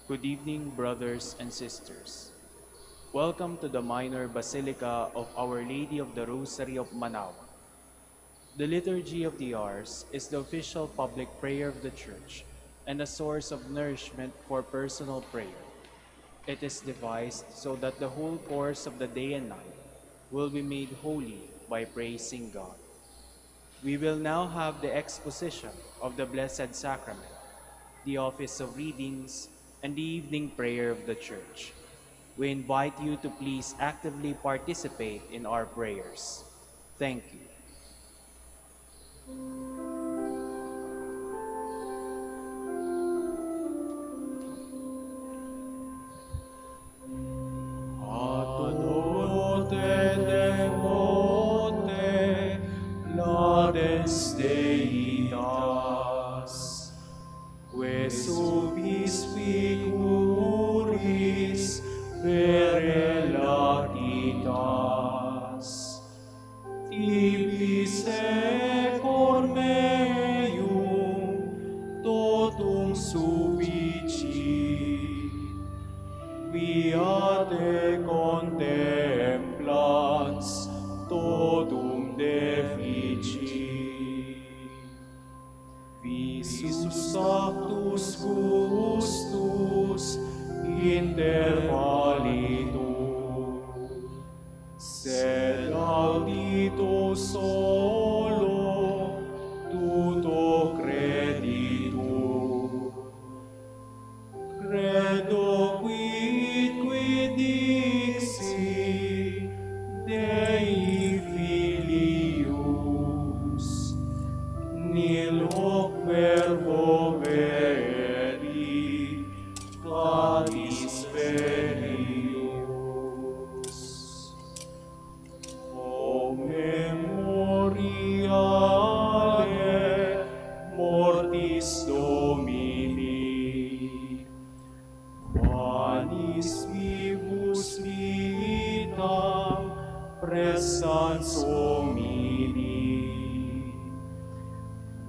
Good evening, brothers and sisters. Welcome to the Minor Basilica of Our Lady of the Rosary of Manaoag. The Liturgy of the Hours is the official public prayer of the Church and a source of nourishment for personal prayer. It is devised so that the whole course of the day and night will be made holy by praising God. We will now have the exposition of the Blessed Sacrament, the office of readings, and the evening prayer of the Church. We invite you to please actively participate in our prayers. Thank you. Adorote devote, laudes Deitas, que subis figuris vere latitas, tibi secor meum totum subici. Via te contemplans totum defici. Visus actus gustus intervalitur, sed audito solo tuto creditur. Credo quid dixi Dei filius, nil hoc verbo veri, cladis verius. O memoriale mortis Domini, Manis vivus vitam pressans homini,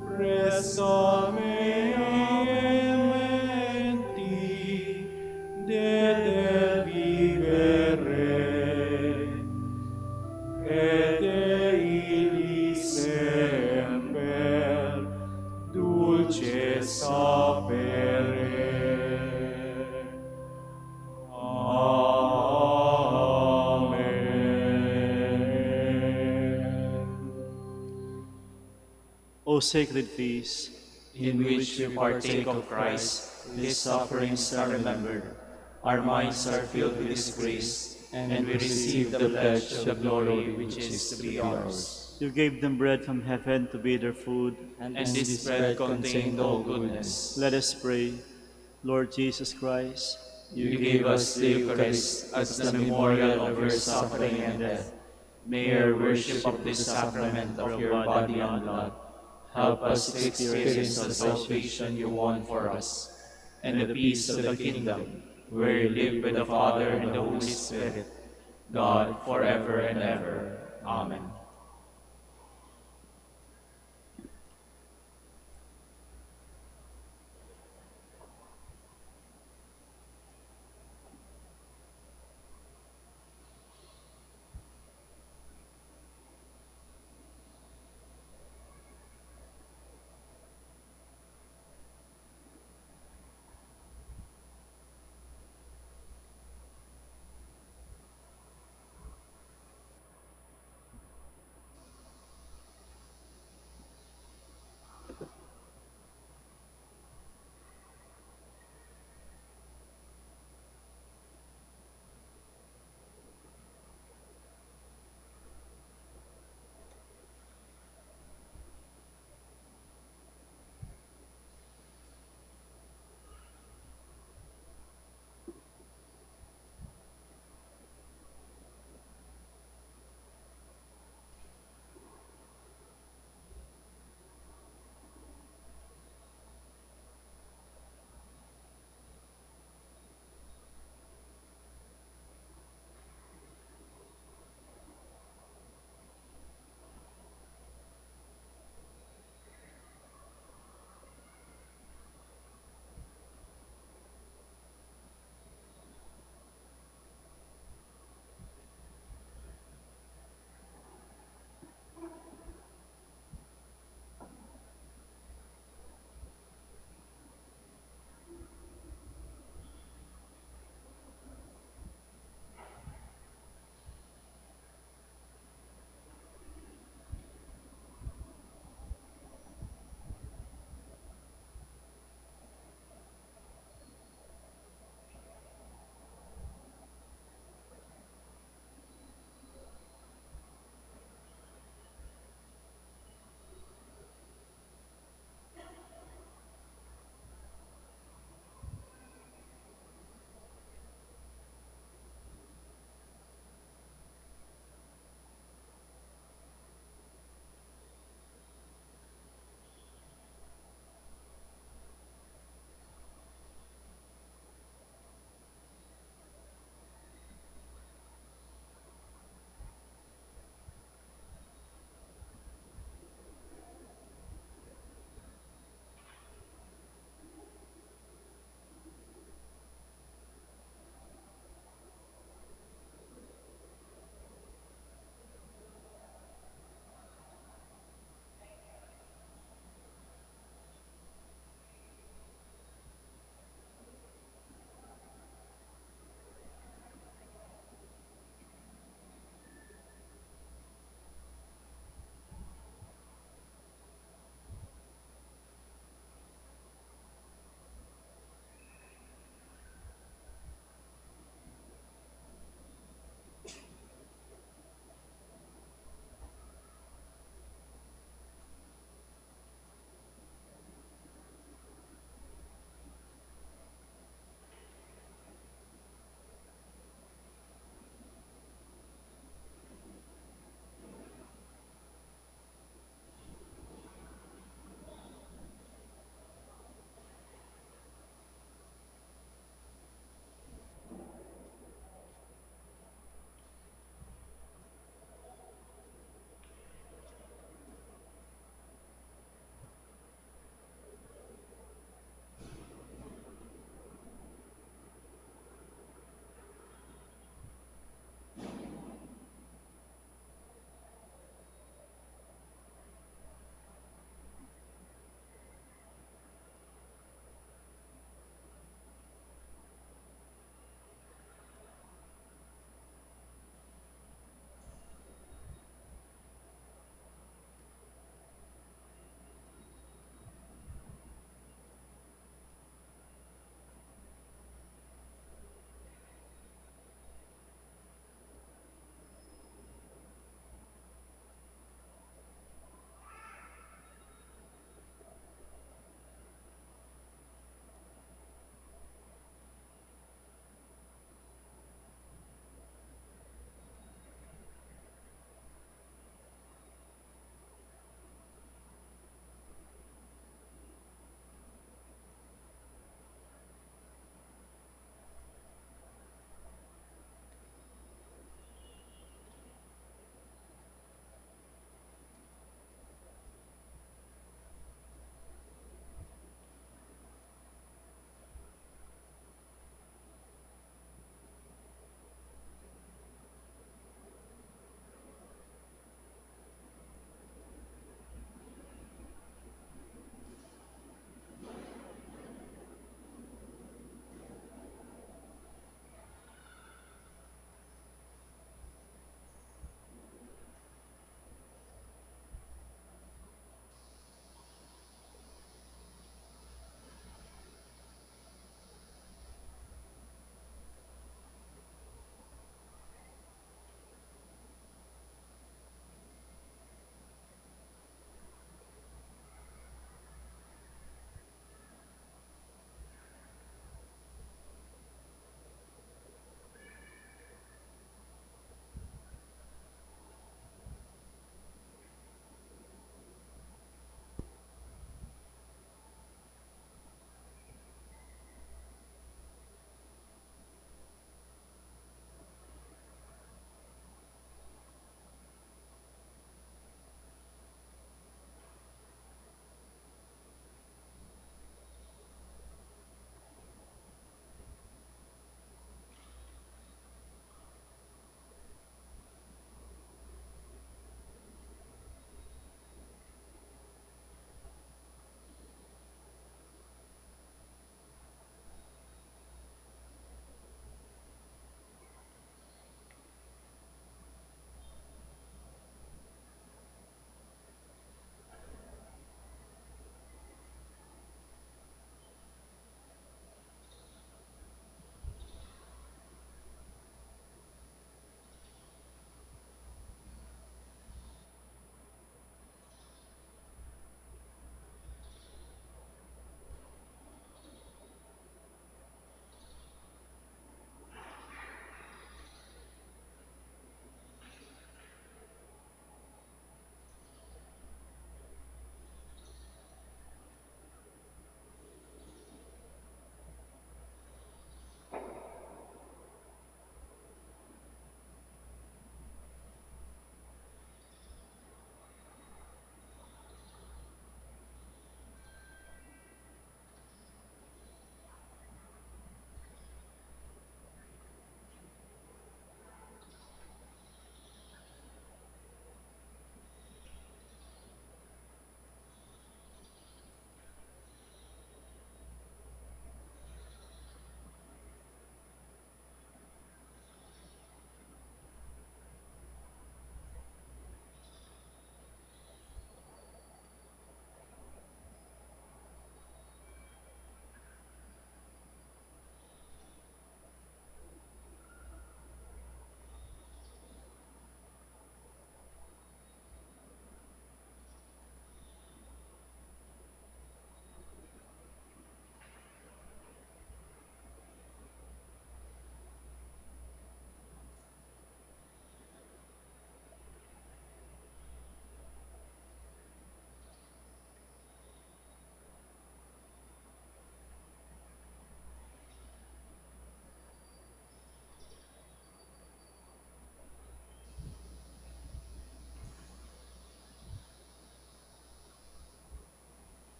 pressa mementi de vivere, et illi semper dulce sapere. O sacred feast, in which we partake of Christ, His sufferings are remembered, our minds are filled with His grace, and we receive the pledge of the glory which is to be ours. you gave them bread from heaven to be their food. And this bread contained all goodness. Let us pray. Lord Jesus Christ, You gave us the Eucharist as the memorial of your suffering and death. May our worship of this sacrament of your body and blood help us to experience the salvation you won for us, and the peace of the kingdom, where you live with the Father and the Holy Spirit, God, forever and ever. Amen.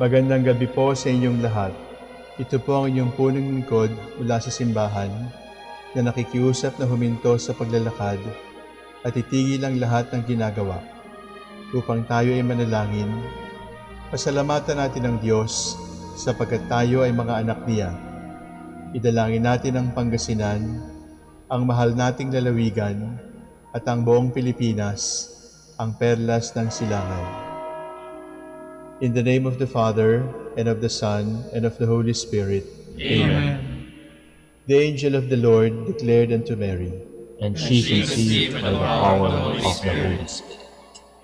Magandang gabi po sa inyong lahat. Ito po ang inyong punong lingkod mula sa simbahan na nakikiusap na huminto sa paglalakad at itigil ang lahat ng ginagawa upang tayo ay manalangin. Pasalamatan natin ang Diyos sapagkat tayo ay mga anak niya. Idalangin natin ang Pangasinan, ang mahal nating lalawigan at ang buong Pilipinas, ang perlas ng silangan. In the name of the Father, and of the Son, and of the Holy Spirit. Amen. The angel of the Lord declared unto Mary, And she conceived by the power of the Holy Spirit.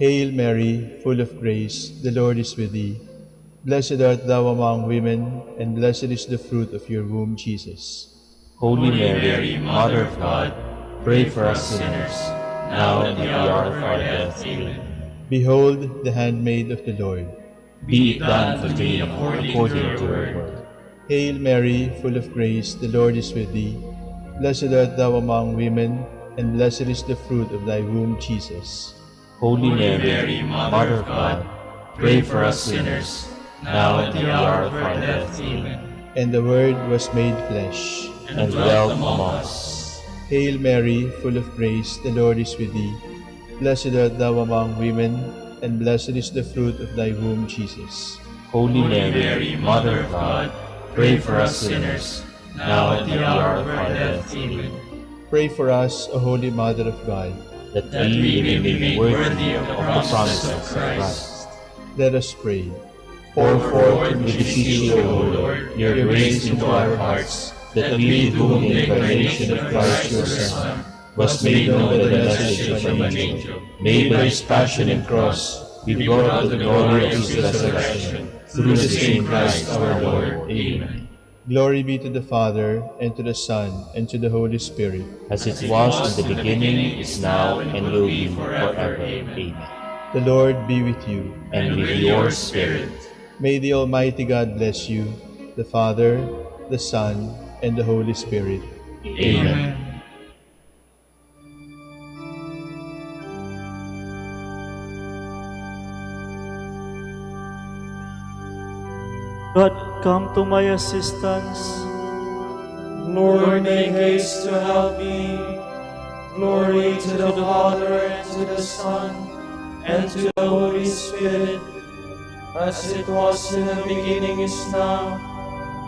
Hail Mary, full of grace, the Lord is with thee. Blessed art thou among women, and blessed is the fruit of your womb, Jesus. Holy Mary, Mother of God, pray for us sinners, now and at the hour of our death. Amen. Behold the handmaid of the Lord. Be it done to me according to your word. Hail Mary, full of grace, the Lord is with thee. Blessed art thou among women, and blessed is the fruit of thy womb, Jesus. Holy Mary, Mother of God, pray for us sinners, now and at the hour of our death. Amen. And the Word was made flesh, And dwelt among us. Hail Mary, full of grace, the Lord is with thee. Blessed art thou among women, and blessed is the fruit of thy womb, Jesus. Holy Mary, Mother of God, pray for us sinners, now and at the hour of our death. Amen. Pray for us, O Holy Mother of God. That we may be made worthy of the promises of Christ. Let us pray. Pour forth, we beseech you, O Lord, your grace into our hearts, that we, to whom the incarnation of Christ your Son was made known by the message from an angel, made by his passion and cross, be brought to the glory of his resurrection, through the same Christ our Lord. Amen. Glory be to the Father, and to the Son, and to the Holy Spirit. As it was in the beginning, is now, and will be forever. Amen. The Lord be with you. And with your spirit. May the Almighty God bless you, the Father, the Son, and the Holy Spirit. Amen. God, come to my assistance. Lord, make haste to help me. Glory to the Father, and to the Son, and to the Holy Spirit, as it was in the beginning, is now,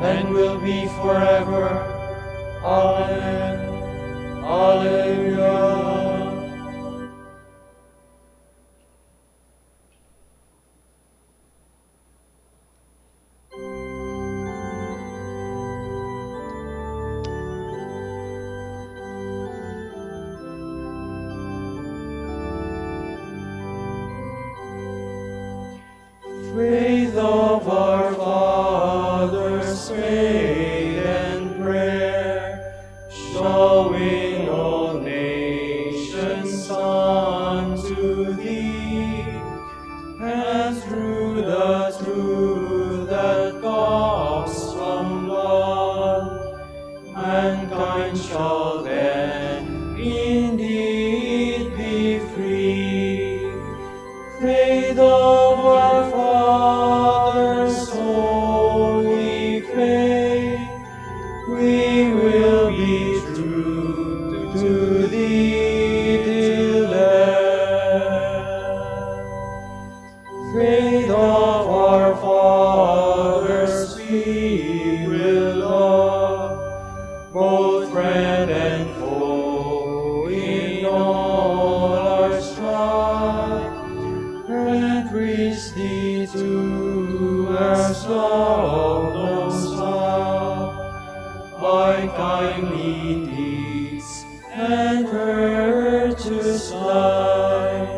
and will be forever. Amen. Alleluia. Faith of our fathers made and prayer, showing all nations unto thee, and through the truth that comes from God, mankind shall then indeed be free. Faith of our fathers, holy faith, we will be true to thee till death. Faith of our fathers, we will love, both friend and foe in all our strife. And reach thee to as love knows how, by kindly deeds and virtuous life.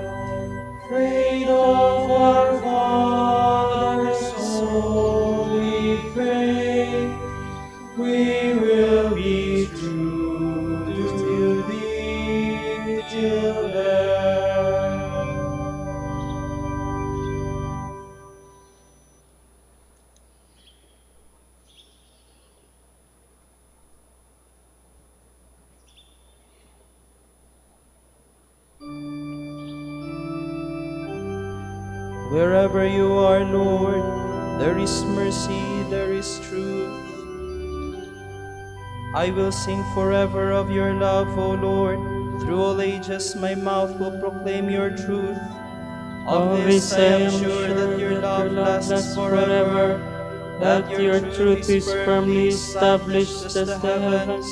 Faith of our fathers, holy faith, we will be true to thee till death. Wherever you are, Lord, There is mercy, there is truth. I will sing forever of your love, O Lord. Through all ages my mouth will proclaim your truth. Of this I am sure that your love lasts forever, that your truth is firmly established as the heavens.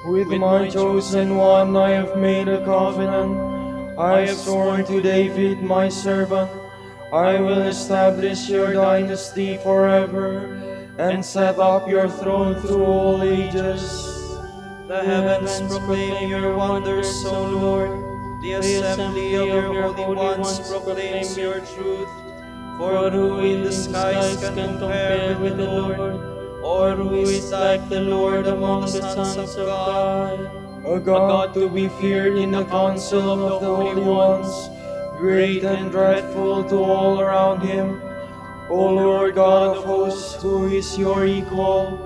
With my chosen one I have made a covenant. I have sworn to David my servant, I will establish your dynasty forever, and set up your throne through all ages. The heavens proclaim your wonders, O Lord. The assembly of your holy ones proclaims your truth. For who in the skies can compare with the Lord? Or who is like the Lord among the sons of God? A God to be feared in the council of the holy ones, great and dreadful to all around him. O Lord God of hosts, who is your equal?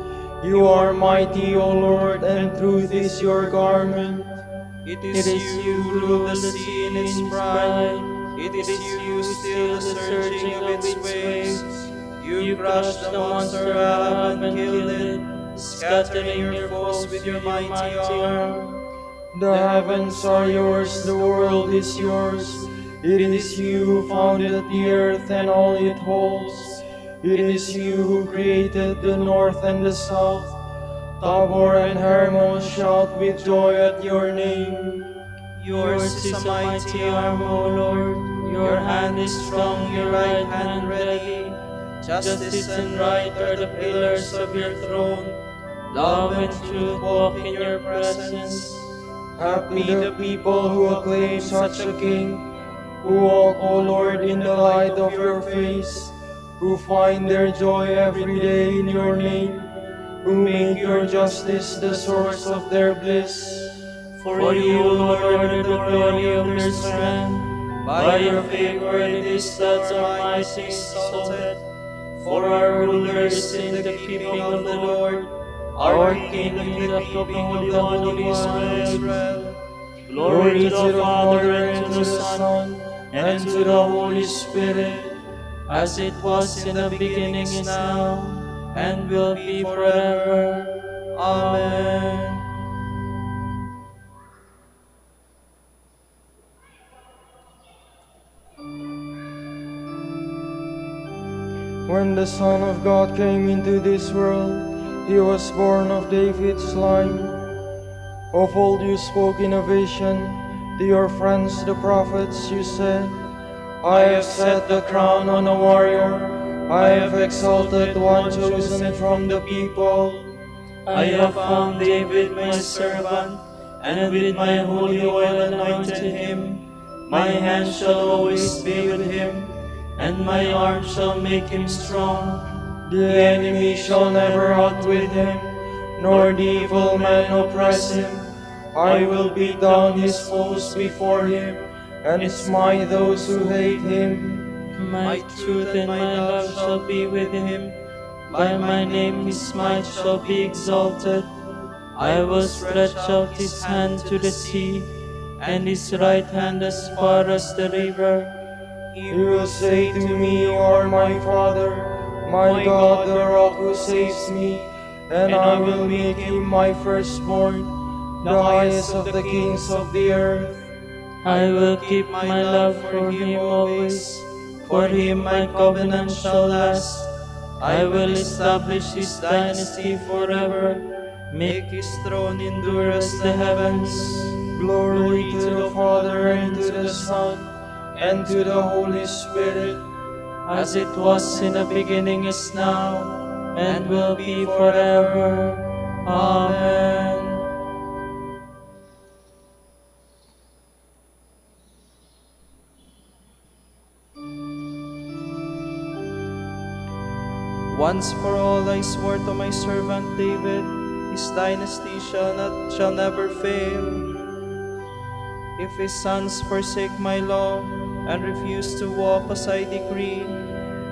You are mighty, O Lord, and truth is your garment. It is you who rule the sea in its pride. It is you who still the surging of its waves. You crushed the monster Ahab and killed it, scattering your foes with your mighty arm. The heavens are yours, the world is yours. It is you who founded the earth and all it holds. It is you who created the north and the south. Tabor and Hermon shout with joy at your name. Yours is a mighty arm, O Lord. Your hand is strong, your right hand ready. Justice and right are the pillars of your throne. Love and truth walk in your presence. Happy the people who acclaim such a king, who walk, O Lord, in the light of your face, who find their joy every day in your name, who make your justice the source of their bliss. For you, Lord, are the glory of your strength. By your favor it is that our might is exalted. For our ruler is in the keeping of the Lord, our King in the keeping of the Holy One of Israel. Glory to the Father, and to the Son, and to the Holy Spirit, as it was in the beginning, is now, and will be forever. Amen. When the Son of God came into this world, he was born of David's line. Of old you spoke in a vision, to your friends the prophets you said, I have set the crown on a warrior, I have exalted one chosen from the people. I have found David my servant, and with my holy oil anointed him. My hand shall always be with him, and my arm shall make him strong. The enemy shall never outwit him, nor the evil man oppress him. I will beat down his foes before him, and smite those who hate him. My truth and my love shall be with him. By my name his might shall be exalted. I will stretch out his hand to the sea, and his right hand as far as the river. He will say to me, You are my Father, my God, the rock who saves me, and I will make him my firstborn, the highest of the kings of the earth. I will keep my love for him always. For him my covenant shall last. I will establish his dynasty forever, make his throne endure as the heavens. Glory to the Father, and to the Son, and to the Holy Spirit, as it was in the beginning, is now, and will be forever. Amen. Once for all I swore to my servant David, his dynasty shall never fail. If his sons forsake my law, and refuse to walk as I decree,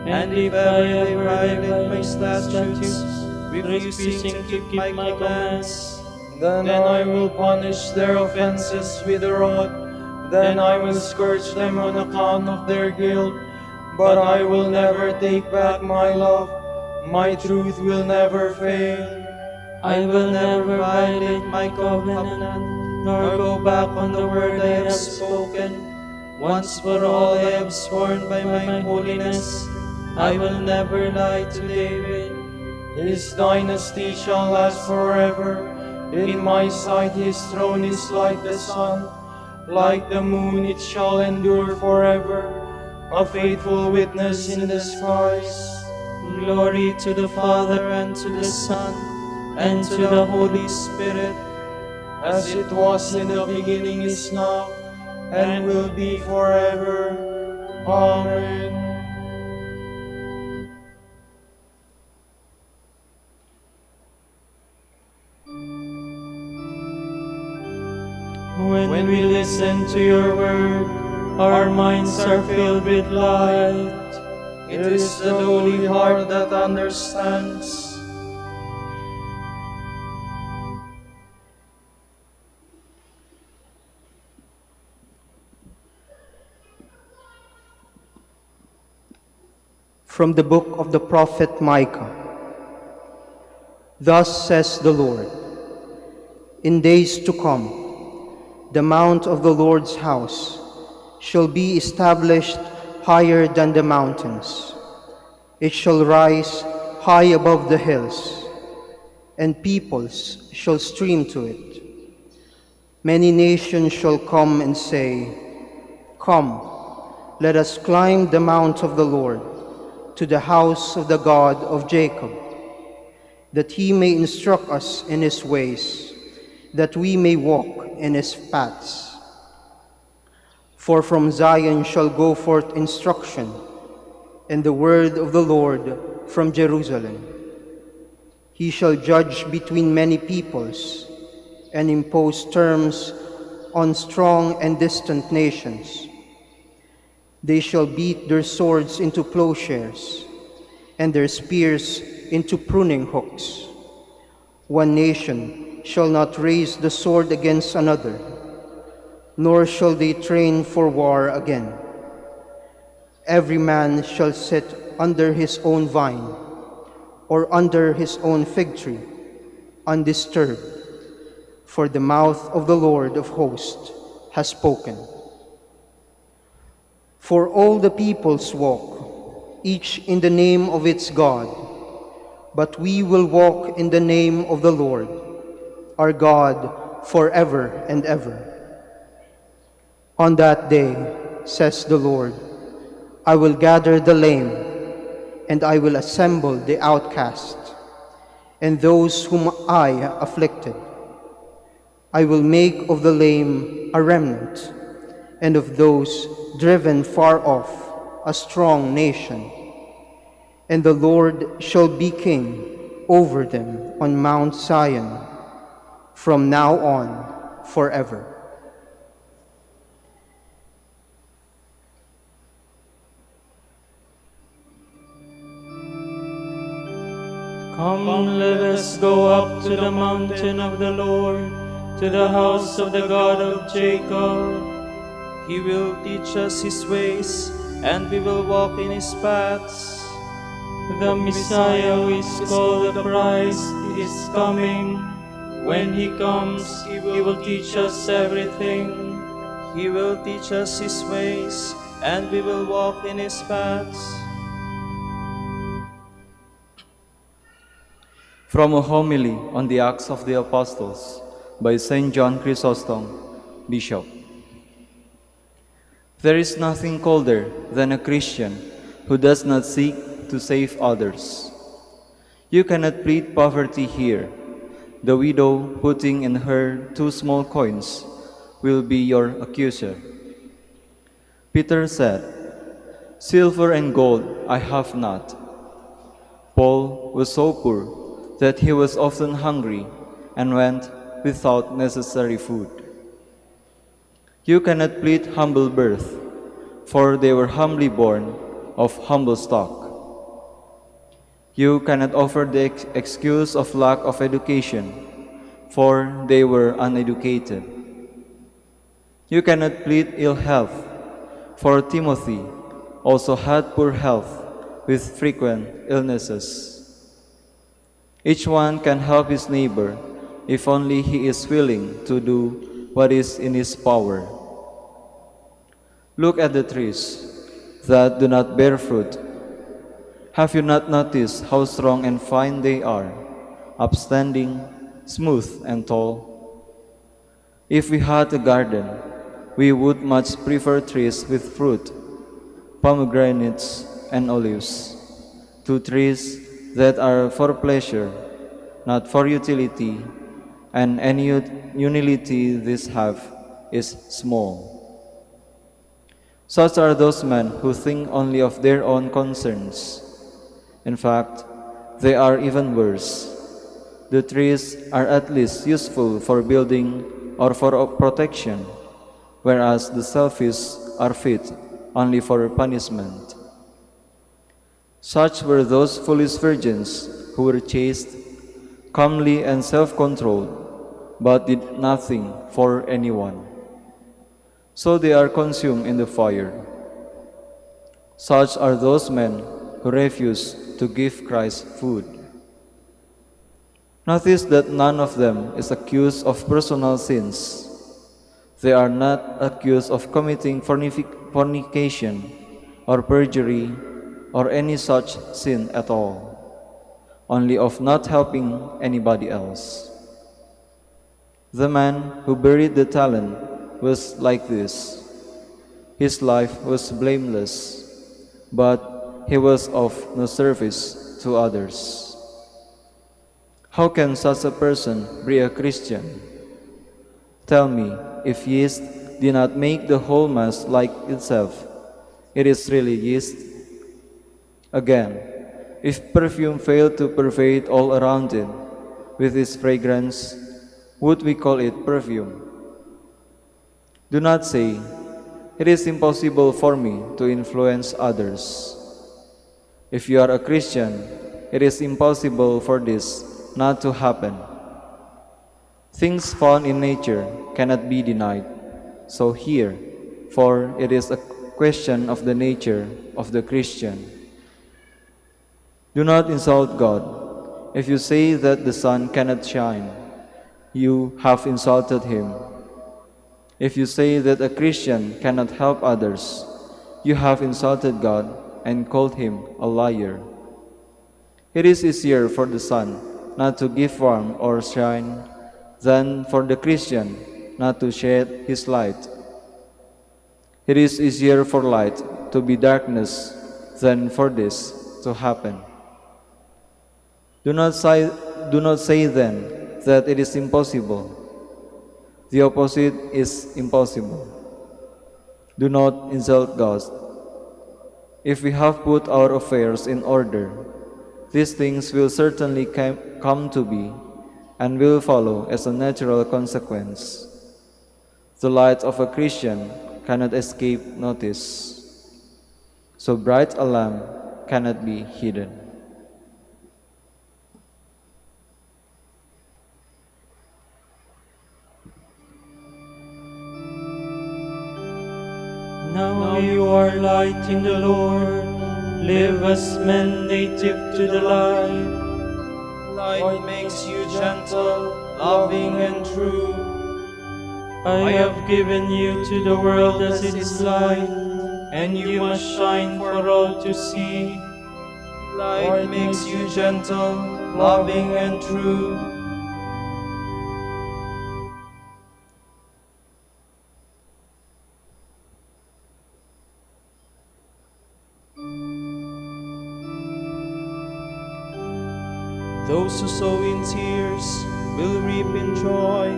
and if ever they violate my statutes, refusing to keep my commands, then I will punish their offenses with a rod. Then I will scourge them on account of their guilt. but I will never take back my love. My truth will never fail. I will never violate my covenant, nor go back on the word I have spoken. Once for all I have sworn by my holiness, I will never lie to David. His dynasty shall last forever. In my sight his throne is like the sun. Like the moon it shall endure forever. A faithful witness in the skies. Glory to the Father, and to the Son, and to the Holy Spirit, As it was in the beginning is now, and will be forever. Amen. When we listen to your word, our minds are filled with light. It is the lowly heart that understands. From the book of the prophet Micah. Thus says the Lord, in days to come, the mount of the Lord's house shall be established higher than the mountains. It shall rise high above the hills, and peoples shall stream to it. Many nations shall come and say, come, let us climb the mount of the Lord, to the house of the God of Jacob, that he may instruct us in his ways, that we may walk in his paths. For from Zion shall go forth instruction, and the word of the Lord from Jerusalem. He shall judge between many peoples, and impose terms on strong and distant nations. They shall beat their swords into plowshares, and their spears into pruning hooks. One nation shall not raise the sword against another, nor shall they train for war again. Every man shall sit under his own vine, or under his own fig tree, undisturbed, for the mouth of the Lord of hosts has spoken. For all the peoples walk, each in the name of its God, but we will walk in the name of the Lord, our God, forever and ever. On that day, says the Lord, I will gather the lame, and I will assemble the outcast, and those whom I afflicted. I will make of the lame a remnant, and of those driven far off a strong nation. And the Lord shall be king over them on Mount Zion, from now on forever. Come, let us go up to the mountain of the Lord, to the house of the God of Jacob. He will teach us his ways, and we will walk in his paths. The Messiah who is called the Christ is coming. When he comes, he will teach us everything. He will teach us his ways, and we will walk in his paths. From a homily on the Acts of the Apostles by St. John Chrysostom, Bishop. There is nothing colder than a Christian who does not seek to save others. You cannot plead poverty here. The widow putting in her 2 small coins will be your accuser. Peter said, silver and gold I have not. Paul was so poor that he was often hungry and went without necessary food. You cannot plead humble birth, for they were humbly born of humble stock. You cannot offer the excuse of lack of education, for they were uneducated. You cannot plead ill health, for Timothy also had poor health with frequent illnesses. Each one can help his neighbor if only he is willing to do what is in his power. Look at the trees that do not bear fruit. Have you not noticed how strong and fine they are, upstanding, smooth and tall? If we had a garden, we would much prefer trees with fruit, pomegranates and olives, to trees that are for pleasure, not for utility, and any utility these have is small. Such are those men who think only of their own concerns. In fact, they are even worse. The trees are at least useful for building or for protection, whereas the selfish are fit only for punishment. Such were those foolish virgins who were chaste, comely and self-controlled, but did nothing for anyone. So they are consumed in the fire. Such are those men who refuse to give Christ food. Notice that none of them is accused of personal sins. They are not accused of committing fornication or perjury or any such sin at all, only of not helping anybody else. The man who buried the talent was like this. His life was blameless, but he was of no service to others. How can such a person be a Christian? Tell me, if yeast did not make the whole mass like itself, it is really yeast? Again, if perfume failed to pervade all around it with its fragrance, would we call it perfume? Do not say, "It is impossible for me to influence others." If you are a Christian, it is impossible for this not to happen. Things found in nature cannot be denied. So here, for it is a question of the nature of the Christian. Do not insult God. If you say that the sun cannot shine, you have insulted him. If you say that a Christian cannot help others, you have insulted God and called him a liar. It is easier for the sun not to give warmth or shine than for the Christian not to shed his light. It is easier for light to be darkness than for this to happen. Do not say then that it is impossible. The opposite is impossible. Do not insult God. If we have put our affairs in order, these things will certainly come to be and will follow as a natural consequence. The light of a Christian cannot escape notice. So bright a lamp cannot be hidden. Now you are light in the Lord, live as men native to the light. Light makes you gentle, loving and true. I have given you to the world as its light, and you must shine for all to see. Light makes you gentle, loving and true. Those who sow in tears will reap in joy.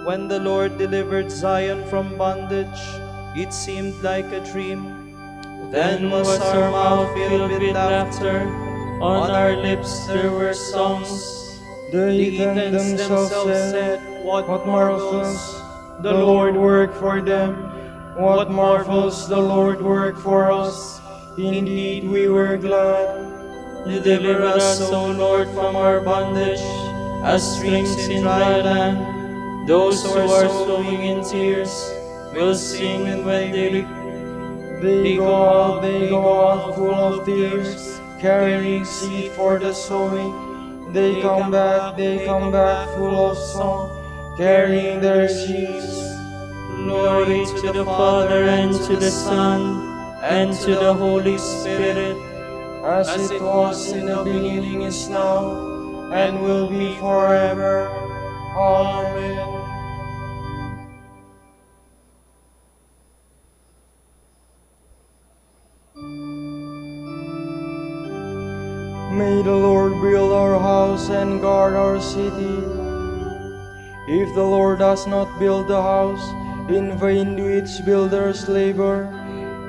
When the Lord delivered Zion from bondage, it seemed like a dream. Then was our mouth filled with laughter, on our lips there were songs. The heathens themselves said, "What marvels the Lord worked for them! What marvels the Lord worked for us! Indeed we were glad. Deliver us, O Lord, from our bondage, as streams in dry land. Those who are sowing in tears will sing when they reap. They go out full of tears, carrying seed for the sowing. They come back full of song, carrying their sheaves. Glory to the Father, and to the Son, and to the Holy Spirit, As it was in the beginning, is now, and will be forever. Amen. May the Lord build our house and guard our city. If the Lord does not build the house, in vain do its builders labor.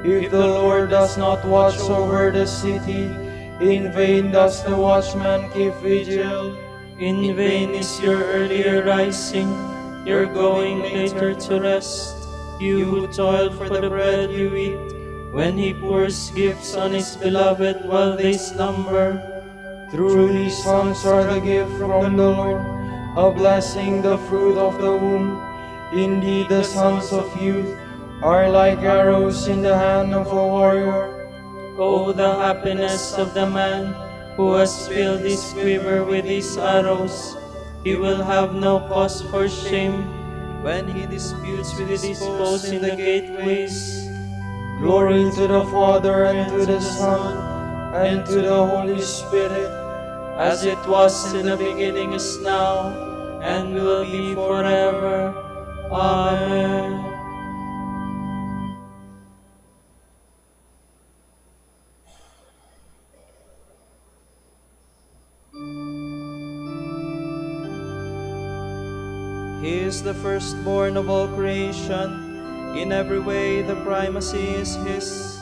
If the Lord does not watch over the city, in vain does the watchman keep vigil. in vain is your earlier rising, your going later to rest. You who toil for the bread you eat, when he pours gifts on his beloved while they slumber. Truly sons are the gift from the Lord, a blessing, the fruit of the womb. Indeed, the sons of youth are like arrows in the hand of a warrior. Oh, the happiness of the man who has filled his quiver with his arrows. He will have no cause for shame when he disputes with his foes in the gateways. Glory to the Father, and to the Son, and to the Holy Spirit, as it was in the beginning, is now, and will be forever. Amen. He is the firstborn of all creation. In every way the primacy is his.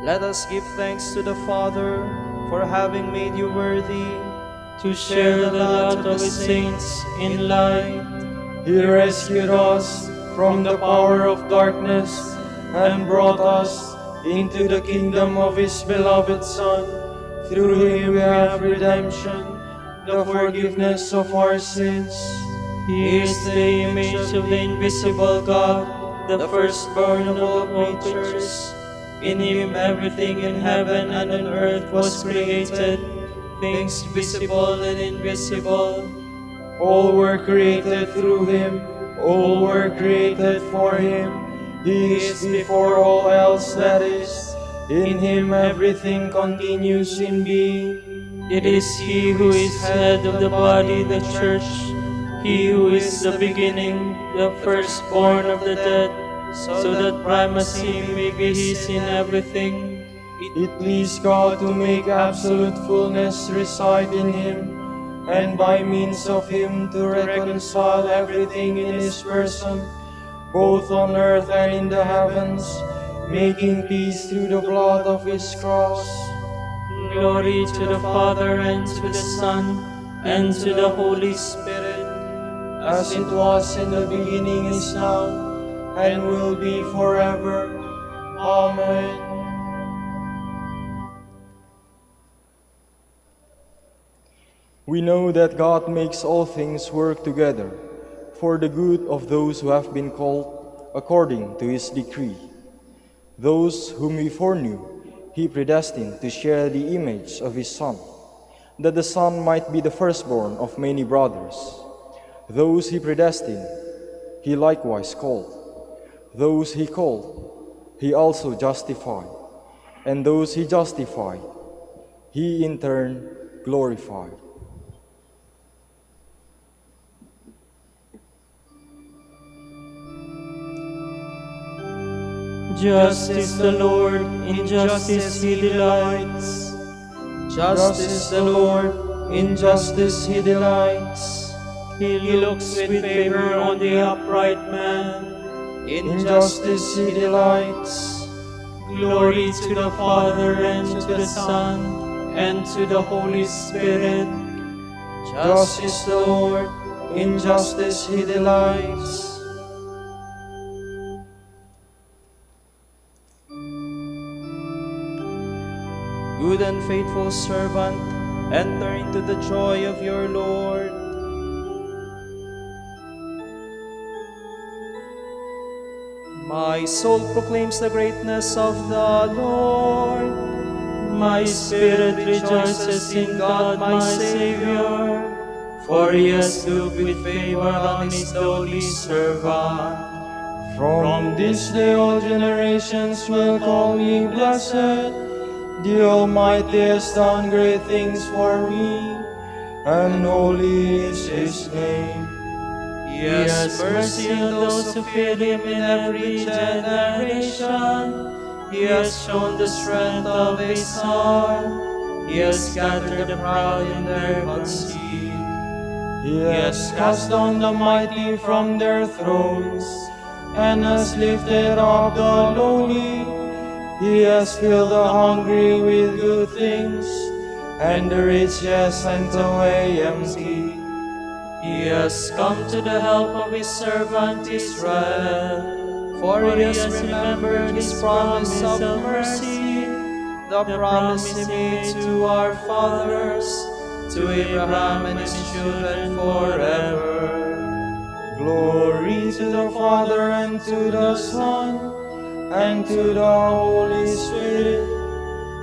Let us give thanks to the Father for having made you worthy to share the lot of his saints in light. He rescued us from the power of darkness and brought us into the kingdom of his beloved Son. Through him we have redemption, the forgiveness of our sins. He is the image of the invisible God, the firstborn of all creatures. In him everything in heaven and on earth was created, things visible and invisible. All were created through him, all were created for him. He is before all else, that is, in him everything continues in being. It is he who is head of the body, the church, he who is the beginning, the firstborn of the dead, so that primacy may be his in everything. It pleased God to make absolute fullness reside in him, and by means of him to reconcile everything in his person, both on earth and in the heavens, making peace through the blood of his cross. Glory to the Father, and to the Son, and to the Holy Spirit, as it was in the beginning, is now, and will be forever. Amen. We know that God makes all things work together for the good of those who have been called according to his decree. Those whom he foreknew, he predestined to share the image of his Son, that the Son might be the firstborn of many brothers. Those he predestined, he likewise called. Those he called, he also justified. And those he justified, he in turn glorified. just is the Lord, in justice he delights. Just is the Lord, in justice he delights. He looks with favor on the upright man. In justice he delights. Glory to the Father, and to the Son, and to the Holy Spirit. Just is the Lord, in justice he delights. Good and faithful servant, enter into the joy of your Lord. My soul proclaims the greatness of the Lord. My spirit rejoices in God my Savior, for he has looked with favor on his lowly servant. From this day all generations will call me blessed. The Almighty has done great things for me, and holy is his name. He has mercy on those who fear him in every generation. He has shown the strength of his arm. He has scattered the proud in their conceit. He has cast down the mighty from their thrones, and has lifted up the lowly. He has filled the hungry with good things, and the rich he has sent away empty. He has come to the help of his servant Israel, for he has remembered his promise of mercy, the promise he made to our fathers, to Abraham and his children forever. Glory to the Father, and to the Son, and to the Holy Spirit,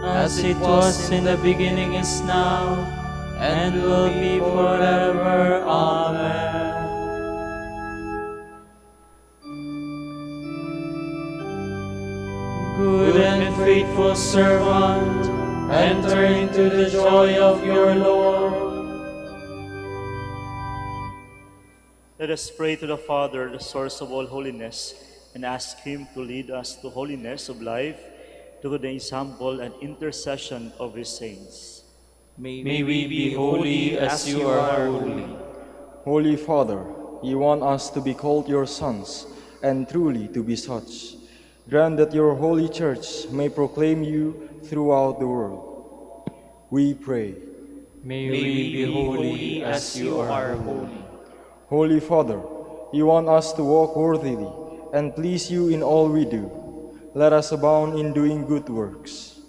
as it was in the beginning, is now, and will be forever. Amen. Good and faithful servant, enter into the joy of your Lord. Let us pray to the Father, the source of all holiness, and ask him to lead us to holiness of life through the example and intercession of his saints. May we be holy as you are holy. Holy Father, you want us to be called your sons, and truly to be such. Grant that your holy church may proclaim you throughout the world. We pray. May we be holy as you are holy. Holy Father, you want us to walk worthily and please you in all we do. Let us abound in doing good works.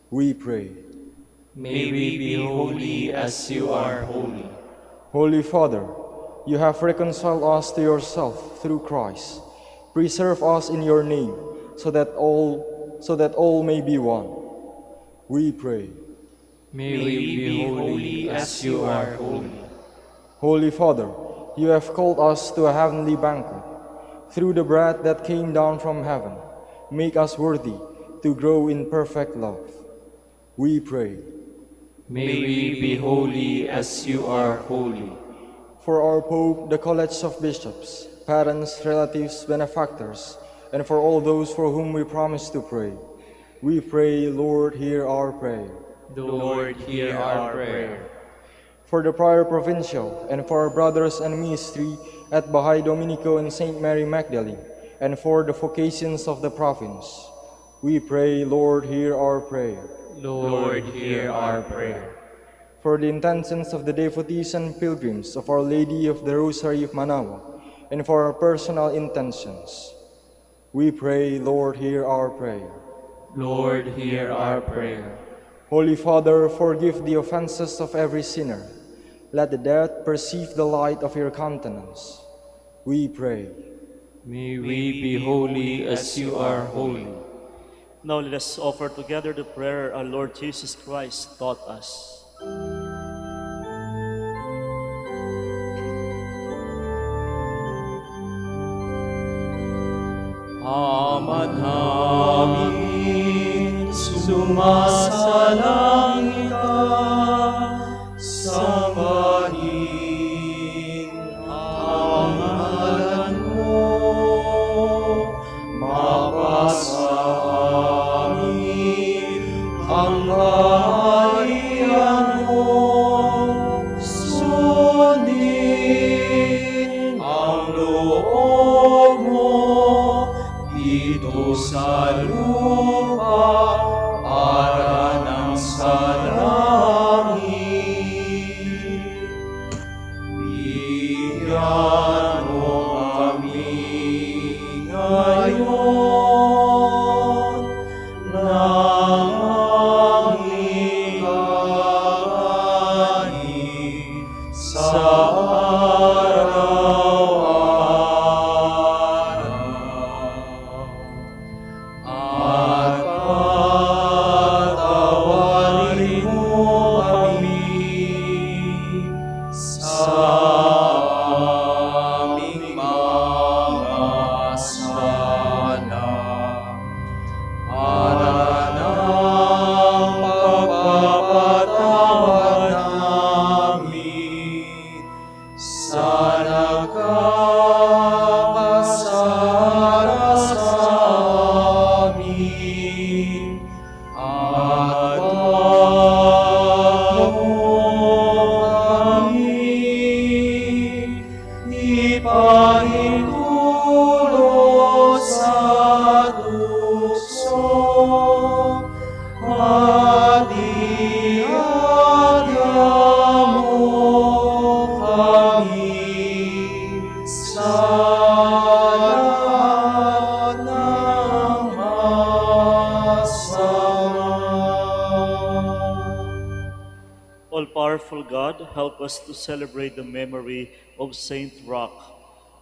We pray. May we be holy as you are holy. Holy Father, you have reconciled us to yourself through Christ. Preserve us in your name, so that all may be one. We pray. May we be holy as you are holy. Holy Father, you have called us to a heavenly banquet. Through the bread that came down from heaven, make us worthy to grow in perfect love. We pray. May we be holy as you are holy. For our Pope, the College of Bishops, parents, relatives, benefactors, and for all those for whom we promise to pray, we pray, Lord, hear our prayer. Lord, hear our prayer. For the Prior Provincial, and for our brothers and ministry at Bahay Dominico and St. Mary Magdalene, and for the vocations of the province, we pray, Lord, hear our prayer. Lord, hear our prayer. For the intentions of the devotees and pilgrims of Our Lady of the Rosary of Manaoag, and for our personal intentions, we pray, Lord, hear our prayer. Lord, hear our prayer. Holy Father, forgive the offenses of every sinner. Let the dead perceive the light of your countenance. We pray. May we be holy as you are holy. Now let us offer together the prayer our Lord Jesus Christ taught us. Ama namin, sumasalangit ka, sambahin ang ngalan mo, mapasa amin ang kaharian mo, sundin ang loob mo, dito sa lupa para ng sa langit. Bigyan mo kami ngayon ng aming kakanin. All-powerful God, help us to celebrate the memory of Saint Roch,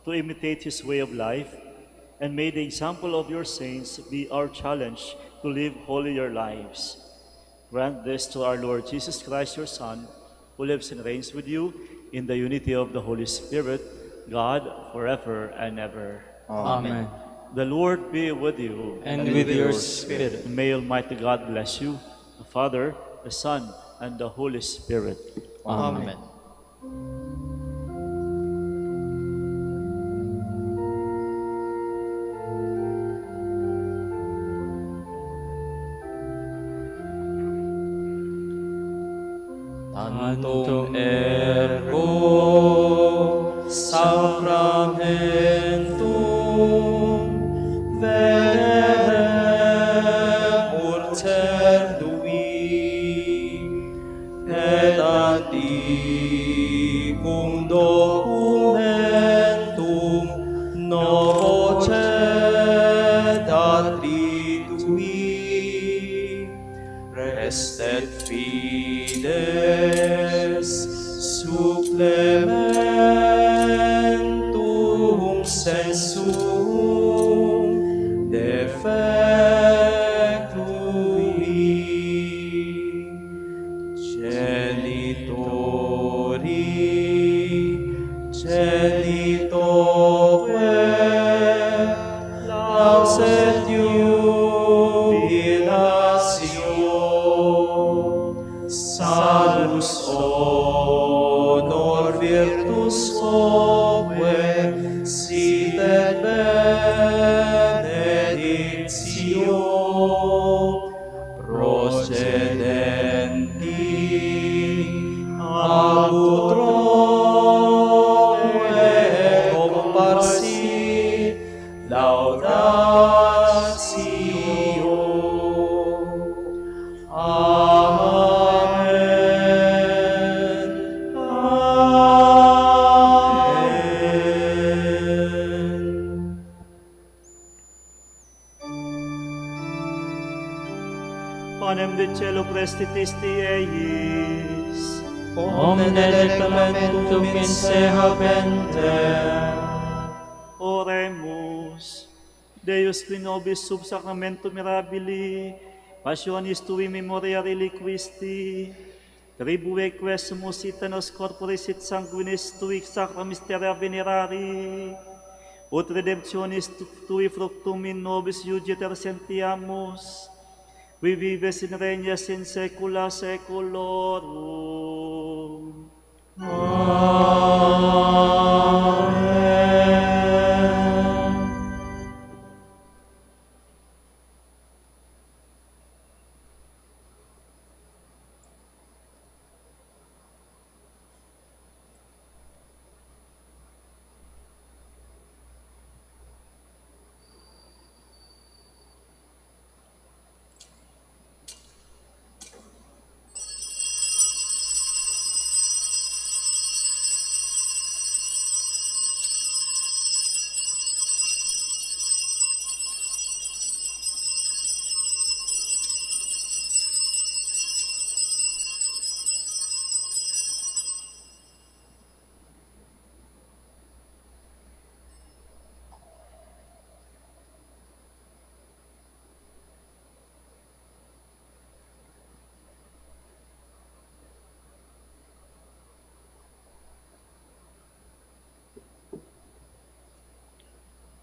to imitate his way of life, and may the example of your saints be our challenge to live holier lives. Grant this to our Lord Jesus Christ, your Son, who lives and reigns with you in the unity of the Holy Spirit, God, forever and ever. Amen. The Lord be with you. And with your spirit. And may Almighty God bless you, the Father, the Son, and the Holy Spirit. Amen. Tantum ergo sacramentum veneremur cerdui et antiquum documentum novo cedat ritui restet fides supplementum sensum defectui celitoque lauset jubilatio salus honor virtus quoque sit et benedictio procedenti ab utroque comparsi laudatio. Amen. Amen. Panem de cielo prestitisti eis, Omne delectamentum in se habente. Oremus. Deus qui nobis sub sacramentum mirabili, passionis tui memoria reliquisti, tribue quesumus ita nos corporis et sanguinis tui sacra mysteria venerari, ut redemptionis tui fructum in nobis iugeter sentiamus, qui vives in regnas in saecula saeculorum.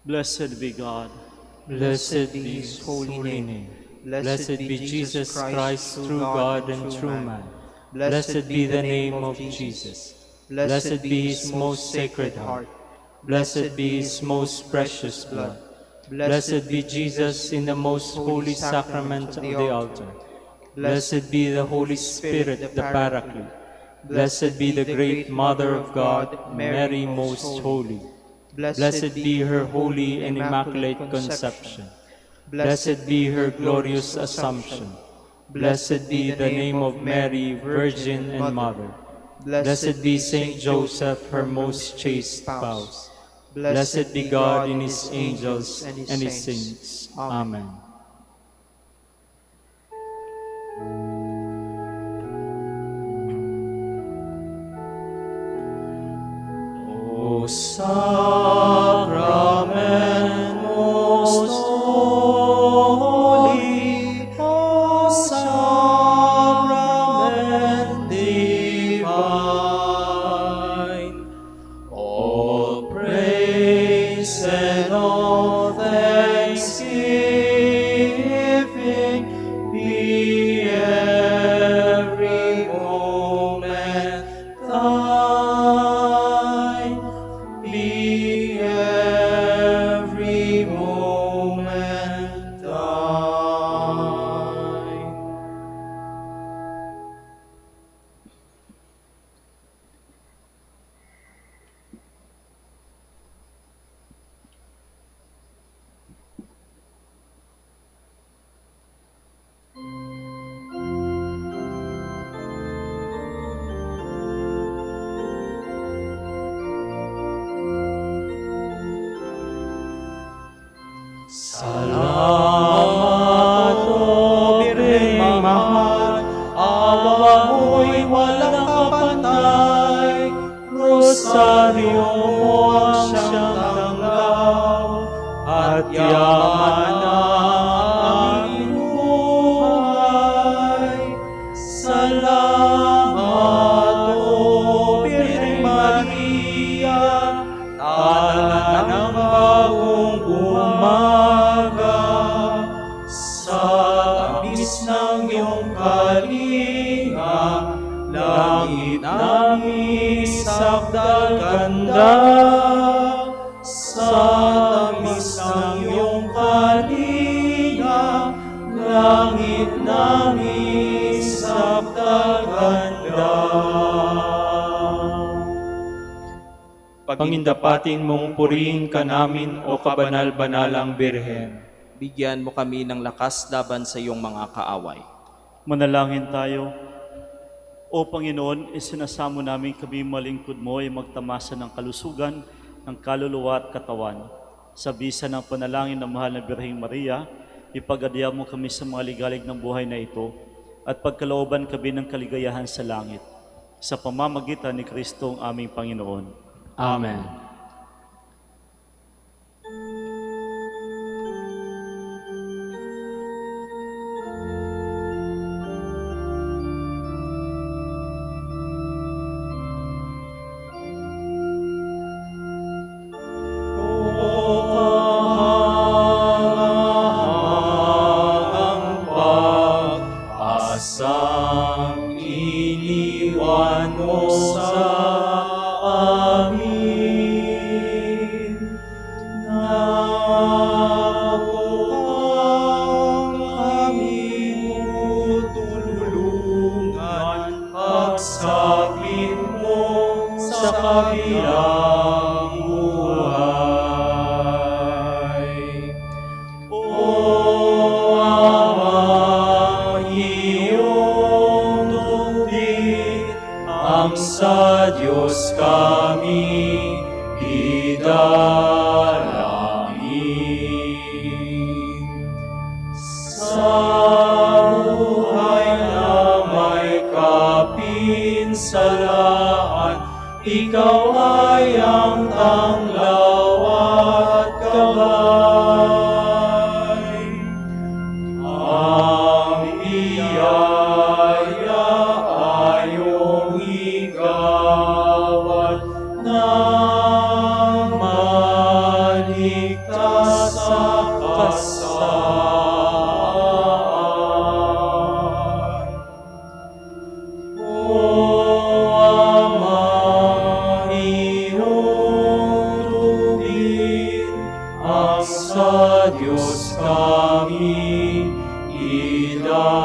Blessed be God. Blessed be his holy name. Blessed be Jesus Christ, true God and true man. Blessed be the name of Jesus. Blessed be his most sacred heart. Blessed be his most precious blood. Blessed be Jesus in the most holy sacrament of the altar. Blessed be the Holy Spirit, the Paraclete. Blessed be the great Mother of God, Mary most holy. Blessed be her holy and immaculate conception. Blessed be her glorious assumption. Blessed be the name of Mary, Virgin and Mother. Blessed be Saint Joseph, her most chaste spouse. Blessed be God in his angels and his saints. Amen. Sacrament most holy, O Sacrament divine, all praise and all thanksgiving be every moment thine, be every moment thine. Salamat, O Birheng Mahal, awa mo'y walang kapantay, rosaryo mo ang siyang tanglaw, at yaman ang aming buhay. Salamat, O Birheng Maria, tala ng bagong umaga, sa tamis ng iyong kalinga, langit namin sakdal ganda. Sa tamis ng iyong kalinga, langit namin sakdal ganda. Pangindapating mong purihin ka namin, O kabanal-banalang Birhen. Bigyan mo kami ng lakas laban sa iyong mga kaaway. Manalangin tayo. O Panginoon, isinasamo namin kami malingkod mo ay magtamasa ng kalusugan ng kaluluwa at katawan. Sa bisa ng panalangin ng mahal na Birheng Maria, ipag-adya mo kami sa mga ligalig ng buhay na ito at pagkalooban kami ng kaligayahan sa langit. Sa pamamagitan ni Kristo ang aming Panginoon. Amen. Asang iniwan mo sa amin, napukang aming tutulungan, pagsapit mo sa kabilang buhay. O ang sa Diyos kami idalangin. Sa buhay na may kapinsalaan, ikaw ay ang tanglaw at gabay. Ang biyaya ayong igawad na maligtas sa kasaan. O Ama, iyong tubig, ang sa Diyos kami idalangin.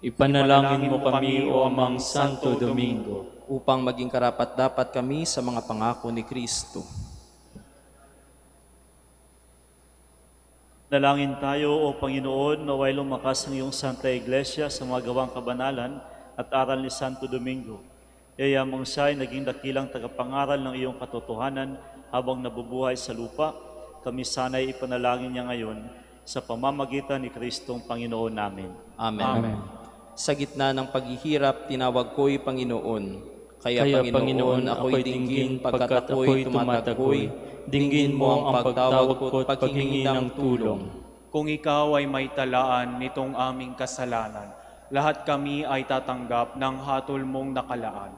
Ipanalangin mo kami, O Amang Santo Domingo, upang maging karapat-dapat kami sa mga pangako ni Kristo. Dalangin tayo, O Panginoon, naway lumakas ang iyong Santa Iglesia sa mga gawang kabanalan at aral ni Santo Domingo. Yayamang siya ay naging dakilang tagapangaral ng iyong katotohanan habang nabubuhay sa lupa. Kami sana'y ipanalangin niya ngayon sa pamamagitan ni Kristong Panginoon namin. Amen. Amen. Sa gitna ng paghihirap, tinawag ko'y Panginoon. Kaya Panginoon, ako'y dinggin pagkat ako'y tumatagkoy. Dinggin mo ang pagtawag ko't paghingi ng tulong. Kung ikaw ay may talaan nitong aming kasalanan, lahat kami ay tatanggap ng hatol mong nakalaan.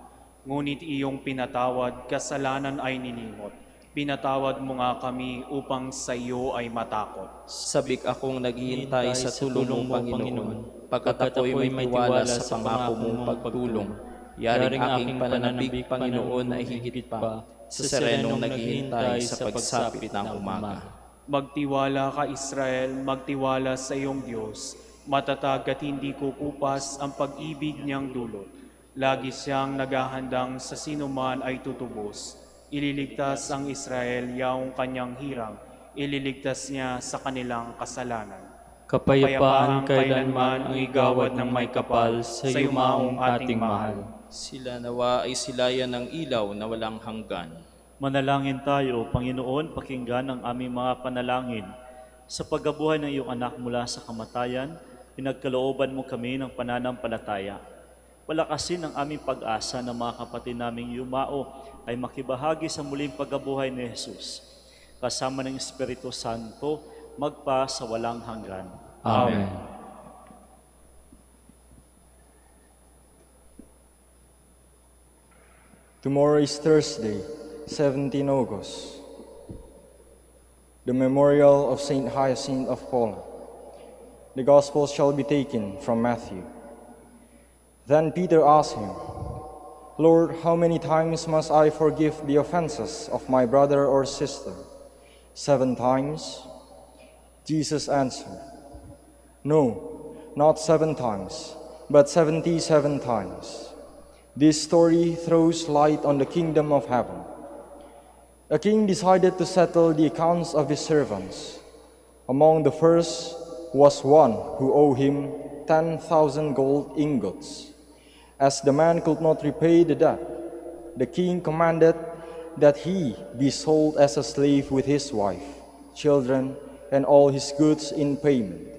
Ngunit iyong pinatawad, kasalanan ay nilimot. Pinatawad mo nga kami upang sa iyo ay matakot. Sabik akong naghihintay sa tulong mo, Panginoon, pagkat ako'y may tiwala sa pangako mong pagtulong. Yaring aking pananabig, Panginoon, ay higit pa sa serenong naghihintay sa pagsapit ng umaga. Magtiwala ka, Israel, magtiwala sa iyong Diyos. Matatag at hindi kukupas ang pag-ibig niyang dulot. Lagi siyang naghahandang sa sinuman ay tutubos. Ililigtas ang Israel yaong kanyang hirang. Ililigtas niya sa kanilang kasalanan. Kapayapaan kailanman ang igawad ng may kapal sa yumaong ating mahal. Sila nawa ay silayan ng ilaw na walang hanggan. Manalangin tayo, Panginoon, pakinggan ang aming mga panalangin. Sa pagkabuhay ng iyong anak mula sa kamatayan, pinagkalooban mo kami ng pananampalataya. Palakasin ang aming pag-asa na mga kapatid naming yumao ay makibahagi sa muling pagkabuhay ni Jesus. Kasama ng Espiritu Santo, magpa sa walang hanggan. Amen. Tomorrow is Thursday, 17 August, the memorial of Saint Hyacinth of Poland. The Gospel shall be taken from Matthew. Then Peter asked him, Lord, how many times must I forgive the offenses of my brother or sister? 7 times? Jesus answered, No, not 7 times, but 77 times. This story throws light on the kingdom of heaven. A king decided to settle the accounts of his servants. Among the first was one who owed him 10,000 gold ingots. As the man could not repay the debt, the king commanded that he be sold as a slave with his wife, children, and all his goods in payment.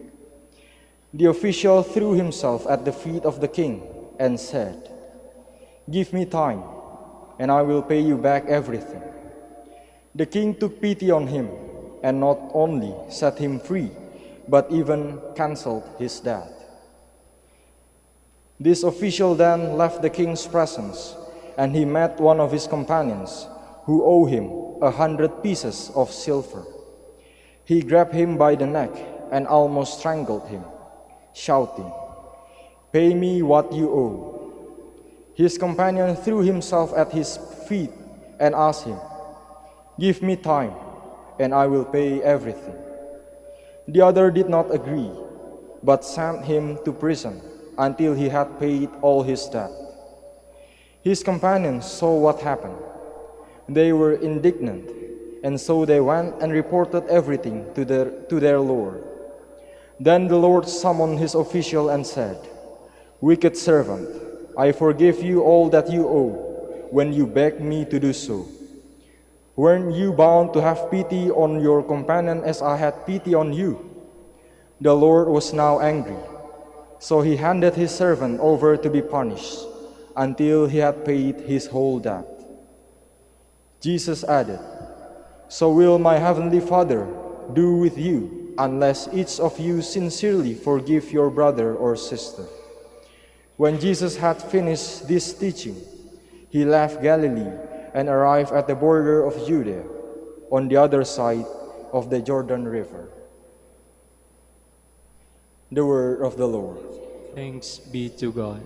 The official threw himself at the feet of the king and said, Give me time, and I will pay you back everything. The king took pity on him, and not only set him free, but even cancelled his debt. This official then left the king's presence, and he met one of his companions, who owed him 100 pieces of silver. He grabbed him by the neck and almost strangled him, shouting, Pay me what you owe. His companion threw himself at his feet and asked him, Give me time, and I will pay everything. The other did not agree, but sent him to prison until he had paid all his debt. His companions saw what happened. They were indignant, and so they went and reported everything to their Lord. Then the Lord summoned his official and said, Wicked servant, I forgive you all that you owe, when you begged me to do so. Weren't you bound to have pity on your companion as I had pity on you? The Lord was now angry, so he handed his servant over to be punished until he had paid his whole debt. Jesus added, So will my heavenly Father do with you, unless each of you sincerely forgive your brother or sister. When Jesus had finished this teaching, he left Galilee and arrived at the border of Judea, on the other side of the Jordan River. The word of the Lord. Thanks be to God.